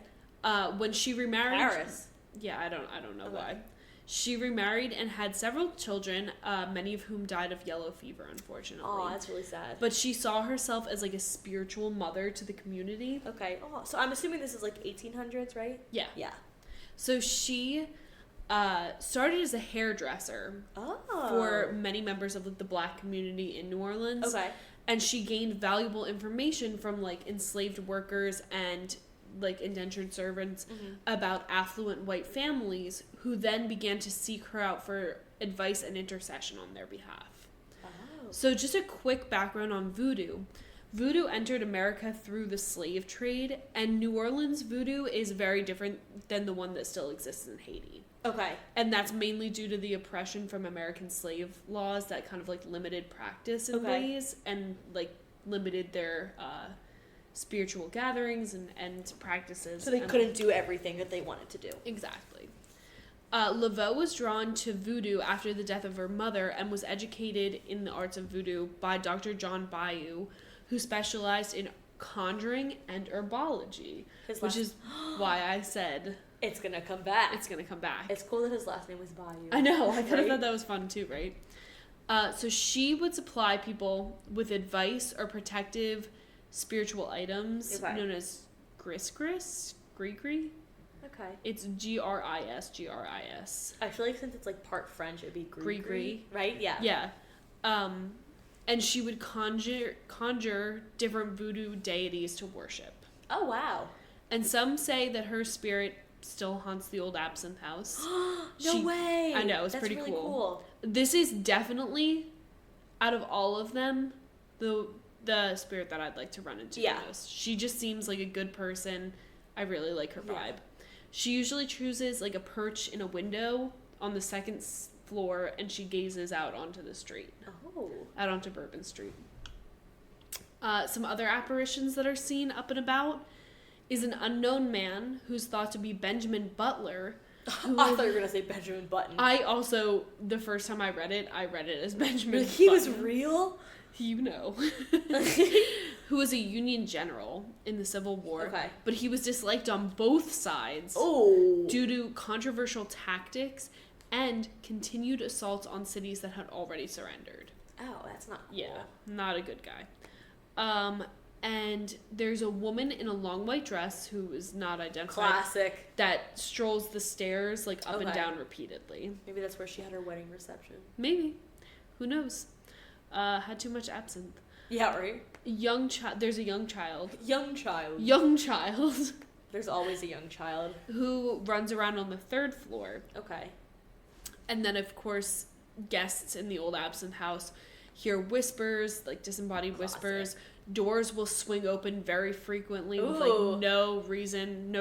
When she remarried... Paris? Yeah, I don't know why. She remarried and had several children, many of whom died of yellow fever, unfortunately. Oh, that's really sad. But she saw herself as like a spiritual mother to the community. Okay. Oh, so I'm assuming this is like 1800s, right? Yeah. Yeah. So she started as a hairdresser for many members of like, the black community in New Orleans. Okay. And she gained valuable information from like enslaved workers and like indentured servants about affluent white families who then began to seek her out for advice and intercession on their behalf. Oh. So just a quick background on voodoo. Voodoo entered America through the slave trade, and New Orleans voodoo is very different than the one that still exists in Haiti. Okay. And that's mainly due to the oppression from American slave laws that kind of like limited practice in ways and like limited their spiritual gatherings and practices. So they couldn't do everything that they wanted to do. Exactly. Laveau was drawn to voodoo after the death of her mother and was educated in the arts of voodoo by Dr. John Bayou, who specialized in conjuring and herbology, which is why I said... It's gonna come back. It's gonna come back. It's cool that his last name was Bayou. I know. I kind of thought that was fun too, right? So she would supply people with advice or protective spiritual items known as gris. Okay. It's Gris. I feel like since it's like part French, it'd be gris, right? Yeah. Yeah. And she would conjure different voodoo deities to worship. Oh, wow. And some say that her spirit still haunts the old Absinthe house. No way. I know, it's That's pretty really cool. This is definitely, out of all of them, the spirit that I'd like to run into the most. She just seems like a good person. I really like her vibe. She usually chooses like a perch in a window on the second floor, and she gazes out onto the street. Oh. Out onto Bourbon Street. Some other apparitions that are seen up and about is an unknown man who's thought to be Benjamin Butler. I thought you were going to say Benjamin Button. I also, the first time I read it as Benjamin Button. He was real? You know. Who was a Union general in the Civil War. Okay. But he was disliked on both sides due to controversial tactics and continued assaults on cities that had already surrendered. Oh, that's not cool. Yeah, not a good guy. And there's a woman in a long white dress who is not identified. Classic. That strolls the stairs like up and down repeatedly. Maybe that's where she had her wedding reception. Maybe. Who knows? Had too much absinthe. Yeah, right? There's a young child. Young child. There's always a young child. Who runs around on the 3rd floor. Okay. And then, of course, guests in the old Absinthe house hear whispers, like disembodied whispers. Doors will swing open very frequently with like no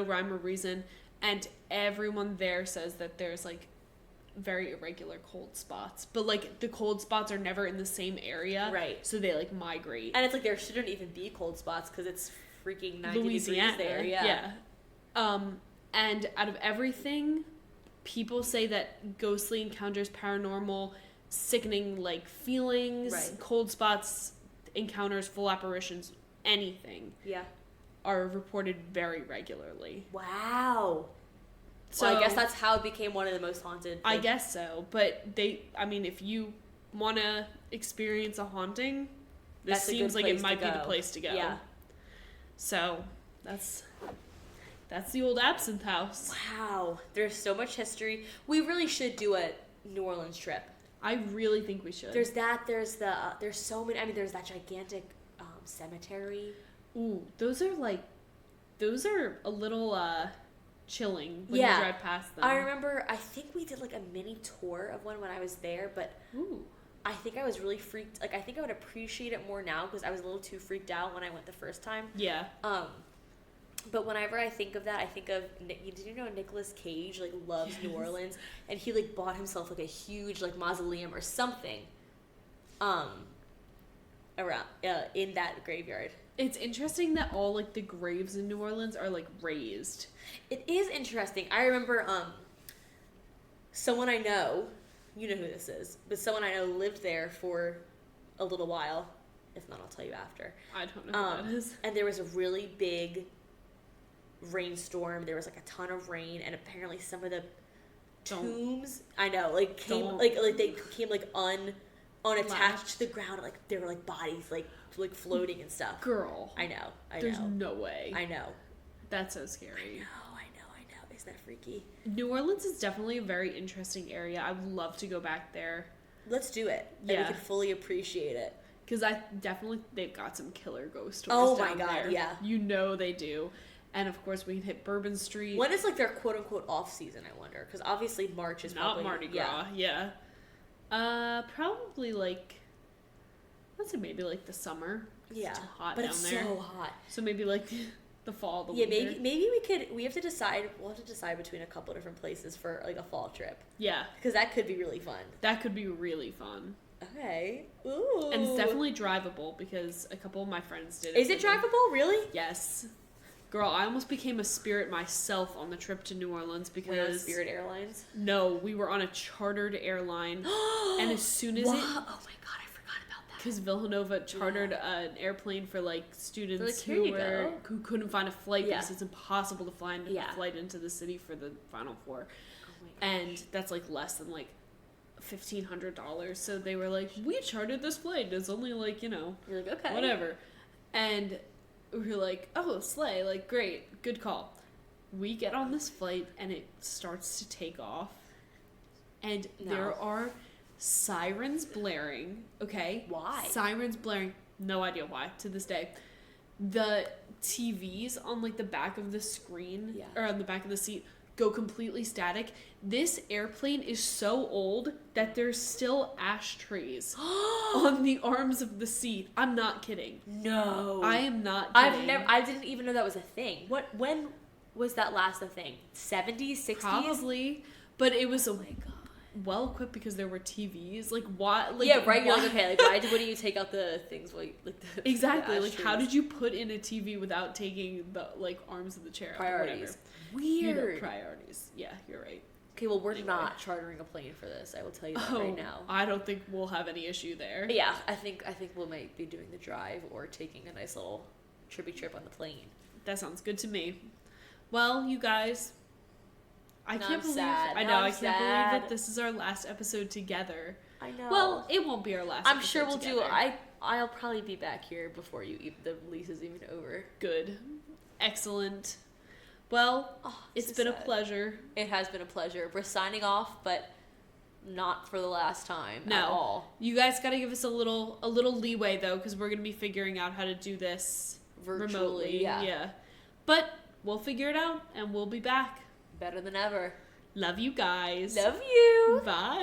rhyme or reason. And everyone there says that there's like very irregular cold spots. But like the cold spots are never in the same area. Right. So they like migrate. And it's like there shouldn't even be cold spots because it's freaking 90 Louisiana. degrees there. Yeah. And out of everything, people say that ghostly encounters, paranormal, sickening like feelings, cold spots, encounters, full apparitions, anything are reported very regularly. Wow. So I guess that's how it became one of the most haunted. I guess so. But if you want to experience a haunting, this seems like it might be the place to go. Yeah. So that's the old Absinthe house. Wow. There's so much history. We really should do a New Orleans trip. I really think we should. There's that. There's so many. There's that gigantic cemetery. Ooh, those are a little chilling when you drive past them. I remember. I think we did like a mini tour of one when I was there, but I think I was really freaked. Like I think I would appreciate it more now because I was a little too freaked out when I went the first time. Yeah. But whenever I think of that, I think of, did you know Nicolas Cage, like, loves New Orleans? And he, like, bought himself, like, a huge, like, mausoleum or something, around, in that graveyard. It's interesting that all, like, the graves in New Orleans are, like, raised. It is interesting. I remember, someone I know, you know who this is, but someone I know lived there for a little while. If not, I'll tell you after. I don't know who that is. And there was a really big rainstorm. There was like a ton of rain, and apparently some of the tombs came they came like unattached to the ground, like there were like bodies like floating and stuff. Girl, I know. There's no way. I know. That's so scary. I know. Isn't that freaky? New Orleans is definitely a very interesting area. I would love to go back there. Let's do it. Yeah, and we can fully appreciate it. Because they've got some killer ghost stories. Oh my god, there. Yeah. You know they do. And of course, we can hit Bourbon Street. When is like their quote unquote off season? I wonder, because obviously March is not Mardi Gras. Yeah. Probably like, let's say maybe like the summer. Yeah, it's hot but down it's there. so hot. So maybe like the fall, the winter. Maybe we have to decide. We'll have to decide between a couple different places for like a fall trip. Yeah, because that could be really fun. Okay. Ooh. And it's definitely drivable because a couple of my friends did it. Is it drivable? Really? Yes. Girl, I almost became a spirit myself on the trip to New Orleans because... Were you on Spirit Airlines? No, we were on a chartered airline. And as soon as Oh my god, I forgot about that. Because Villanova chartered an airplane for, like, students who couldn't find a flight because it's impossible to find a flight into the city for the Final Four. Oh my gosh. And that's, like, less than, like, $1,500. So they were like, we chartered this flight. It's only like, You're like, okay. whatever. And we were like, oh, slay. Like, great. Good call. We get on this flight and it starts to take off. And there are sirens blaring. Okay? Why? Sirens blaring. No idea why to this day. The TVs on like the back of the screen or on the back of the seat go completely static. This airplane is so old that there's still ashtrays on the arms of the seat. I'm not kidding. No. I am not kidding. I didn't even know that was a thing. When was that last a thing? 70s, 60s? Probably. But it was my God. well equipped because there were TVs. Like, why? Like, yeah, right. Why? You're like, okay, like, why wouldn't you take out the things like the exactly? the like, how did you put in a TV without taking the like arms of the chair? Priorities. Weird. Priorities. Yeah, you're right. Okay, well, we're not chartering a plane for this. I will tell you that right now. I don't think we'll have any issue there. Yeah, I think we might be doing the drive or taking a nice little trippy trip on the plane. That sounds good to me. Well, you guys, I can't believe sad. I know I can't believe that this is our last episode together. I know. Well, it won't be our last. I'm sure we'll together. do. I'll probably be back here before the lease is even over. Good, excellent. Well, it's been a pleasure. It has been a pleasure. We're signing off, but not for the last time at all. You guys got to give us a little leeway though, because we're gonna be figuring out how to do this remotely. Yeah. But we'll figure it out, and we'll be back. Better than ever. Love you guys. Love you. Bye.